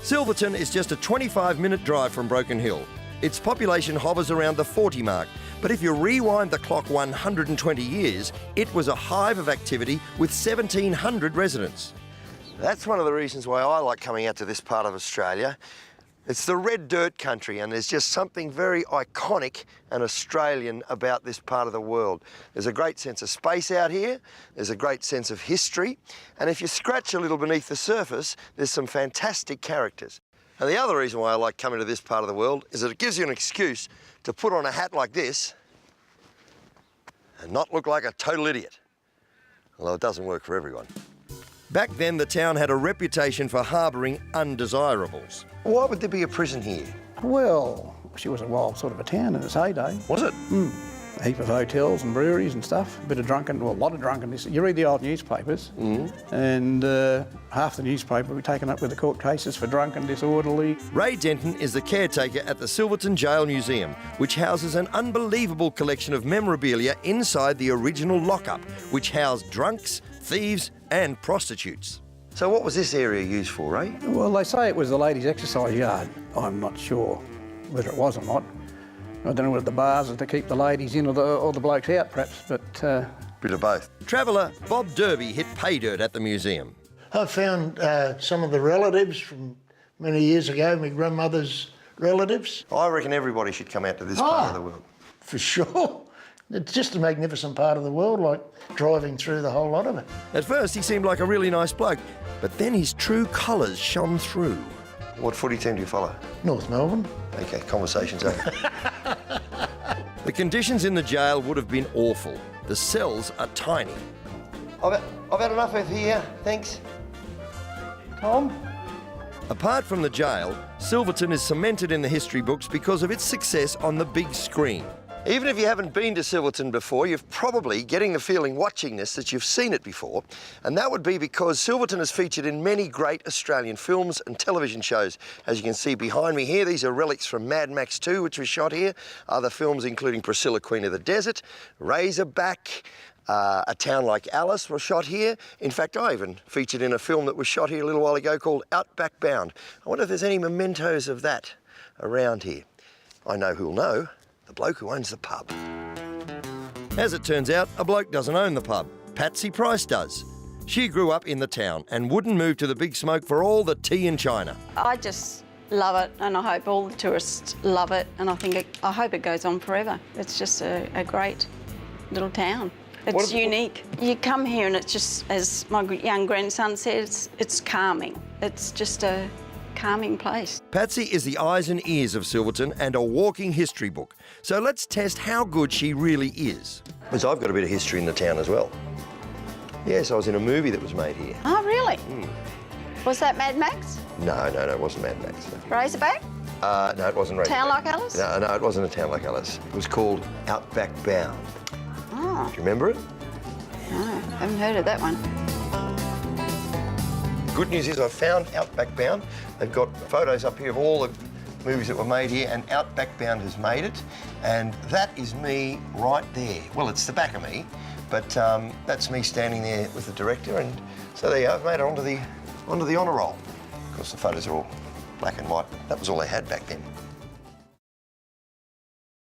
Silverton is just a 25-minute drive from Broken Hill. Its population hovers around the 40 mark, but if you rewind the clock 120 years, it was a hive of activity with 1,700 residents. That's one of the reasons why I like coming out to this part of Australia. It's the red dirt country, and there's just something very iconic and Australian about this part of the world. There's a great sense of space out here, there's a great sense of history, and if you scratch a little beneath the surface, there's some fantastic characters. And the other reason why I like coming to this part of the world is that it gives you an excuse to put on a hat like this and not look like a total idiot. Although it doesn't work for everyone. Back then, the town had a reputation for harbouring undesirables. Why would there be a prison here? Well, she was a wild sort of a town in its heyday. Was it? A heap of hotels and breweries and stuff. A bit of a lot of drunkenness. You read the old newspapers, and half the newspaper would be taken up with the court cases for drunk and disorderly. Ray Denton is the caretaker at the Silverton Gaol Museum, which houses an unbelievable collection of memorabilia inside the original lockup, which housed drunks, thieves and prostitutes. So what was this area used for, Ray? Well, they say it was the ladies' exercise yard. I'm not sure whether it was or not. I don't know whether the bars are to keep the ladies in or the blokes out, perhaps, but... Bit of both. Traveller Bob Derby hit pay dirt at the museum. I found some of the relatives from many years ago, my grandmother's relatives. I reckon everybody should come out to this part of the world. For sure. It's just a magnificent part of the world, like driving through the whole lot of it. At first, he seemed like a really nice bloke, but then his true colours shone through. What footy team do you follow? North Melbourne. OK, conversation's over. The conditions in the jail would have been awful. The cells are tiny. I've had enough of here, thanks. Tom? Apart from the jail, Silverton is cemented in the history books because of its success on the big screen. Even if you haven't been to Silverton before, you're probably getting the feeling watching this that you've seen it before, and that would be because Silverton is featured in many great Australian films and television shows. As you can see behind me here, these are relics from Mad Max 2, which was shot here. Other films including Priscilla, Queen of the Desert, Razorback, A Town Like Alice was shot here. In fact, I even featured in a film that was shot here a little while ago called Outback Bound. I wonder if there's any mementos of that around here. I know who'll know. The bloke who owns the pub. As it turns out, a bloke doesn't own the pub. Patsy Price does. She grew up in the town and wouldn't move to the big smoke for all the tea in China. I just love it, and I hope all the tourists love it, and I hope it goes on forever. It's just a great little town. It's unique. You come here and it's just, as my young grandson says, it's calming. It's just a calming place. Patsy is the eyes and ears of Silverton and a walking history book. So let's test how good she really is. Because I've got a bit of history in the town as well. Yes, I was in a movie that was made here. Oh, really? Was that Mad Max? No, it wasn't Mad Max. No. Razorback? No, it wasn't Razorback. Town Like Alice? No, it wasn't A Town Like Alice. It was called Outback Bound. Oh. Do you remember it? No, haven't heard of that one. Good news is I found Outback Bound. They've got photos up here of all the movies that were made here, and Outback Bound has made it. And that is me right there. Well, it's the back of me, but that's me standing there with the director. And so there you go, I've made it onto the honour roll. Of course, the photos are all black and white. That was all they had back then.